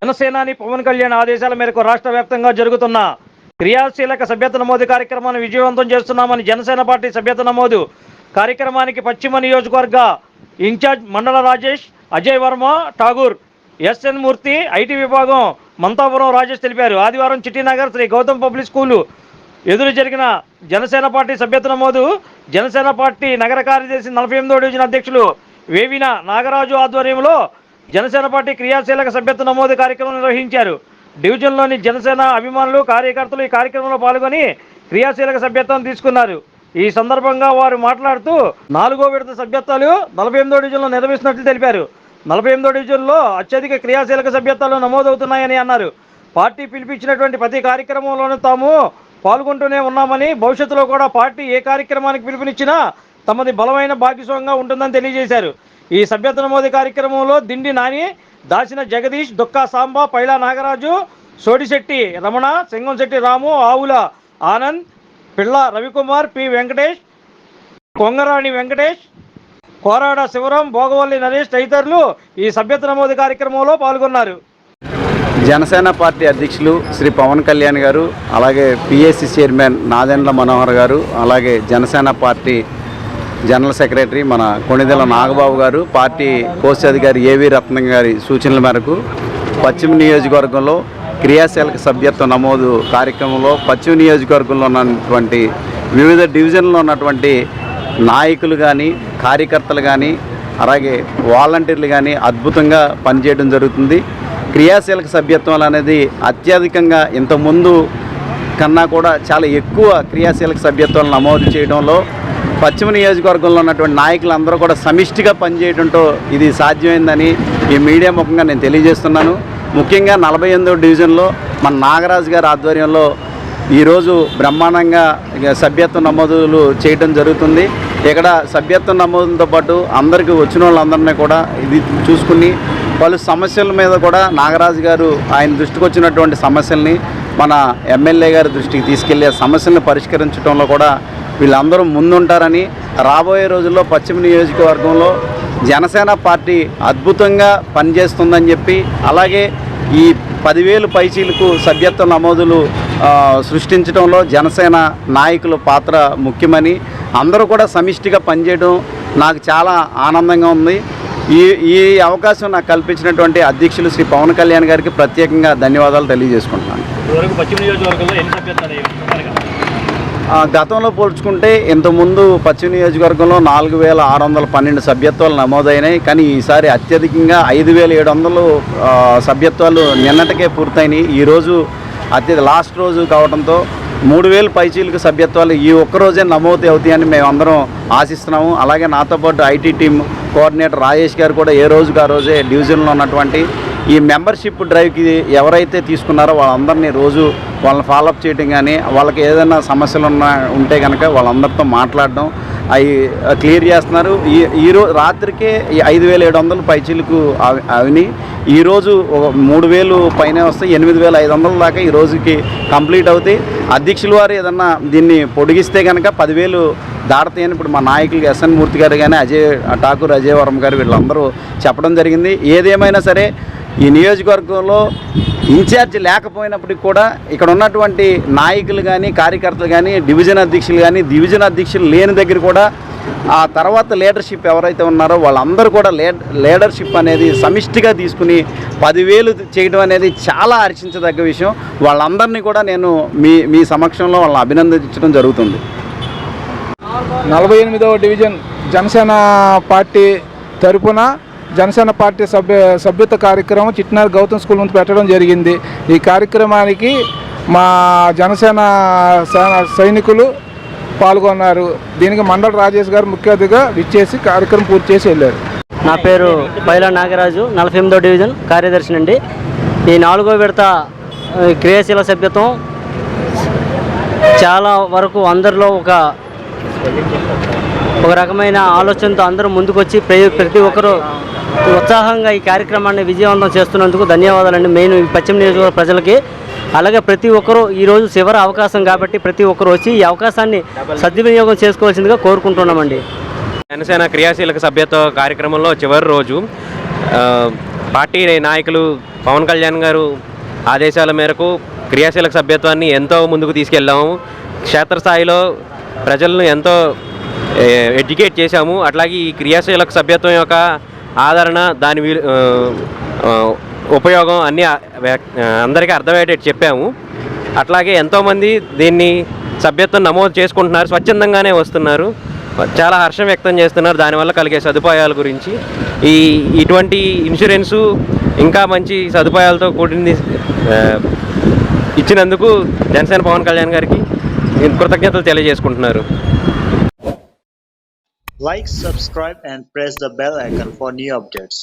జనసేనాని పవన్ కళ్యాణ్ ఆదేశాల మేరకు రాష్ట్ర వ్యాప్తంగా జరుగుతున్న క్రియాశీలక సభ్యత్వ నమోదు కార్యక్రమాన్ని విజయవంతం చేస్తున్నామని జనసేన పార్టీ సభ్యత్వ నమోదు కార్యక్రమానికి పశ్చిమ నియోజకవర్గ incharge Mandala Rajesh, Ajay Varma, Tagore, SN Murthy, IT విభాగం మంతాపురం రాజేష్ తెలిపారు. ఆదివారం చిట్టినగర్ శ్రీ గౌతమ్ పబ్లిక్ స్కూలు ఎదురు జరిగిన జనసేన పార్టీ సభ్యత్వ నమోదు జనసేన పార్టీ నగర కార్యదర్శి 48వ డివిజన్ అధ్యక్షులు వేవిన నాగరాజు ఆధ్వర్యంలో జనసేన పార్టీ క్రియాశీలక సభ్యత్వ నమోదు కార్యక్రమం నిర్వహించారు. డివిజన్లోని జనసేన అభిమానులు, కార్యకర్తలు ఈ కార్యక్రమంలో పాల్గొని క్రియాశీలక సభ్యత్వం తీసుకున్నారు. ఈ సందర్భంగా వారు మాట్లాడుతూ 4వ విడత సభ్యత్వాలు 48వ డివిజన్లో నిర్వహిస్తున్నట్లు తెలిపారు. 48వ డివిజన్లో అత్యధిక క్రియాశీలక సభ్యత్వాలు నమోదవుతున్నాయని అన్నారు. పార్టీ పిలిపించినటువంటి ప్రతి కార్యక్రమంలోనూ తాము పాల్గొంటూనే ఉన్నామని, భవిష్యత్తులో కూడా పార్టీ ఏ కార్యక్రమానికి పిలుపునిచ్చినా తమది బలమైన భాగస్వామ్యంగా ఉంటుందని తెలియజేశారు. ఈ సభ్యత్వ నమోదు కార్యక్రమంలో దిండి నాని, దాసిన జగదీష్, దుక్కా సాంబ, పైలా నాగరాజు, సోడిశెట్టి రమణ, సింగంశెట్టి రాము, ఆవుల ఆనంద్, పిళ్ళ రవికుమార్, పి వెంకటేష్, కొంగరాణి వెంకటేష్, కోరాడ శివరాం, భోగవల్లి నరేష్ తదితరులు ఈ సభ్యత్వ నమోదు కార్యక్రమంలో పాల్గొన్నారు. జనసేన పార్టీ అధ్యక్షులు శ్రీ పవన్ కళ్యాణ్ గారు, అలాగే పిఎస్సి చైర్మన్ నాదెండ్ల మనోహర్ గారు, అలాగే జనసేన పార్టీ జనరల్ సెక్రటరీ మన కొణిదెల నాగబాబు గారు, పార్టీ కోశాధికారి ఏవి రత్నం గారి సూచనల మేరకు పశ్చిమ నియోజకవర్గంలో క్రియాశీలక సభ్యత్వ నమోదు కార్యక్రమంలో పశ్చిమ నియోజకవర్గంలో ఉన్నటువంటి వివిధ డివిజన్లో ఉన్నటువంటి నాయకులు కానీ, కార్యకర్తలు కానీ, అలాగే వాలంటీర్లు కానీ అద్భుతంగా పనిచేయడం జరుగుతుంది. క్రియాశీలక సభ్యత్వం అనేది అత్యధికంగా ఇంతకుముందు కన్నా కూడా చాలా ఎక్కువ క్రియాశీలక సభ్యత్వాలు నమోదు చేయడంలో పశ్చిమ నియోజకవర్గంలో ఉన్నటువంటి నాయకులందరూ కూడా సమిష్టిగా పనిచేయడంతో ఇది సాధ్యమైందని ఈ మీడియా ముఖంగా నేను తెలియజేస్తున్నాను. ముఖ్యంగా 48వ డివిజన్లో మన నాగరాజు గారి ఆధ్వర్యంలో ఈరోజు బ్రహ్మాండంగా సభ్యత్వ నమోదులు చేయడం జరుగుతుంది. ఇక్కడ సభ్యత్వ నమోదుతో పాటు అందరికీ వచ్చిన వాళ్ళందరినీ కూడా ఇది చూసుకుని పలు సమస్యల మీద కూడా నాగరాజు గారు ఆయన దృష్టికి వచ్చినటువంటి సమస్యల్ని మన ఎమ్మెల్యే గారి దృష్టికి తీసుకెళ్లి సమస్యలను పరిష్కరించడంలో కూడా వీళ్ళందరూ ముందుంటారని, రాబోయే రోజుల్లో పశ్చిమ నియోజకవర్గంలో జనసేన పార్టీ అద్భుతంగా పనిచేస్తుందని చెప్పి, అలాగే ఈ 10,000 పైచీలకు సభ్యత్వ నమోదులు సృష్టించడంలో జనసేన నాయకుల పాత్ర ముఖ్యమని, అందరూ కూడా సమిష్టిగా పనిచేయడం నాకు చాలా ఆనందంగా ఉంది. ఈ అవకాశం నాకు కల్పించినటువంటి అధ్యక్షులు శ్రీ పవన్ కళ్యాణ్ గారికి ప్రత్యేకంగా ధన్యవాదాలు తెలియజేసుకుంటున్నాను. గతంలో పోల్చుకుంటే ఇంతకుముందు పశ్చిమ నియోజకవర్గంలో 4,612 సభ్యత్వాలు నమోదైనాయి. కానీ ఈసారి అత్యధికంగా 5,700 సభ్యత్వాలు నిన్నటికే పూర్తయినాయి. ఈరోజు లాస్ట్ రోజు కావడంతో 3,000 పైచీలకు సభ్యత్వాలు ఈ ఒక్కరోజే నమోదు అవుతాయని మేమందరం ఆశిస్తున్నాము. అలాగే నాతో పాటు ఐటీ టీమ్ కోఆర్డినేటర్ రాజేష్ గారు కూడా ఏ రోజుకు ఆ రోజే డివిజన్లో ఉన్నటువంటి ఈ మెంబర్షిప్ డ్రైవ్కి ఎవరైతే తీసుకున్నారో వాళ్ళందరినీ రోజు వాళ్ళని ఫాలోఅప్ చేయడం కానీ, వాళ్ళకి ఏదైనా సమస్యలు ఉంటే కనుక వాళ్ళందరితో మాట్లాడడం అవి క్లియర్ చేస్తున్నారు. ఈరోజు రాత్రికే 5,700 పైచీలకు అవిని ఈరోజు 3,000 పైన వస్తాయి. 8,500 దాకా ఈ రోజుకి కంప్లీట్ అవుతాయి. అధ్యక్షుల వారు ఏదన్నా దీన్ని పొడిగిస్తే కనుక 10,000 దాడతాయని ఇప్పుడు మా నాయకులు ఎస్ఎన్ మూర్తి గారు కానీ, ఠాకూర్ అజయ్ వర్మ గారు వీళ్ళందరూ చెప్పడం జరిగింది. ఏదేమైనా సరే ఈ నియోజకవర్గంలో ఇన్ఛార్జ్ లేకపోయినప్పటికి కూడా ఇక్కడ ఉన్నటువంటి నాయకులు కానీ, కార్యకర్తలు కానీ, డివిజన్ అధ్యక్షులు కానీ, డివిజన్ అధ్యక్షులు లేని దగ్గర కూడా ఆ తర్వాత లీడర్షిప్ ఎవరైతే ఉన్నారో వాళ్ళందరూ కూడా లీడర్షిప్ అనేది సమిష్టిగా తీసుకుని 10,000 చేయడం అనేది చాలా హర్షించదగ్గ విషయం. వాళ్ళందరినీ కూడా నేను మీ సమక్షంలో వాళ్ళని అభినందించడం జరుగుతుంది. 48వ డివిజన్ జనసేన పార్టీ తరపున జనసేన పార్టీ సభ్యత్వ కార్యక్రమం చిట్టినగర్ గౌతమ్ స్కూల్ ముందు పెట్టడం జరిగింది. ఈ కార్యక్రమానికి మా జనసేన సైనికులు పాల్గొన్నారు. దీనికి మండల రాజేష్ గారు ముఖ్య అతిథిగా విచ్చేసి కార్యక్రమం పూర్తి చేసి వెళ్ళారు. నా పేరు పైలా నాగరాజు, 48వ డివిజన్ కార్యదర్శి అండి. ఈ 4వ విడత క్రియాశీల సభ్యత్వం చాలా వరకు అందరిలో ఒక రకమైన ఆలోచనతో అందరూ ముందుకొచ్చి ప్రతి ఒక్కరూ ఉత్సాహంగా ఈ కార్యక్రమాన్ని విజయవంతం చేస్తున్నందుకు ధన్యవాదాలండి. మెయిన్ పశ్చిమ నియోజకవర్గ ప్రజలకి, అలాగే ప్రతి ఒక్కరూ ఈరోజు చివరి అవకాశం కాబట్టి ప్రతి ఒక్కరు వచ్చి ఈ అవకాశాన్ని సద్వినియోగం చేసుకోవాల్సిందిగా కోరుకుంటున్నామండి. జనసేన క్రియాశీలక సభ్యత్వ కార్యక్రమంలో చివరి రోజు పార్టీ నాయకులు పవన్ కళ్యాణ్ గారు ఆదేశాల మేరకు క్రియాశీలక సభ్యత్వాన్ని ఎంతో ముందుకు తీసుకెళ్ళాము. క్షేత్రస్థాయిలో ప్రజలను ఎంతో ఎడ్యుకేట్ చేశాము. అట్లాగే ఈ క్రియాశీలక సభ్యత్వం యొక్క ఆదరణ, దాని ఉపయోగం అన్నీ అందరికీ అర్థమయ్యేటట్టు చెప్పాము. అట్లాగే ఎంతోమంది దీన్ని సభ్యత్వం నమోదు చేసుకుంటున్నారు, స్వచ్ఛందంగానే వస్తున్నారు, చాలా హర్షం వ్యక్తం చేస్తున్నారు దానివల్ల కలిగే సదుపాయాల గురించి. ఇటువంటి ఇన్సూరెన్సు ఇంకా మంచి సదుపాయాలతో కూడింది ఇచ్చినందుకు జనసేన పవన్ కళ్యాణ్ గారికి కృతజ్ఞతలు తెలియజేసుకుంటున్నారు. Like, subscribe and press the bell icon for new updates.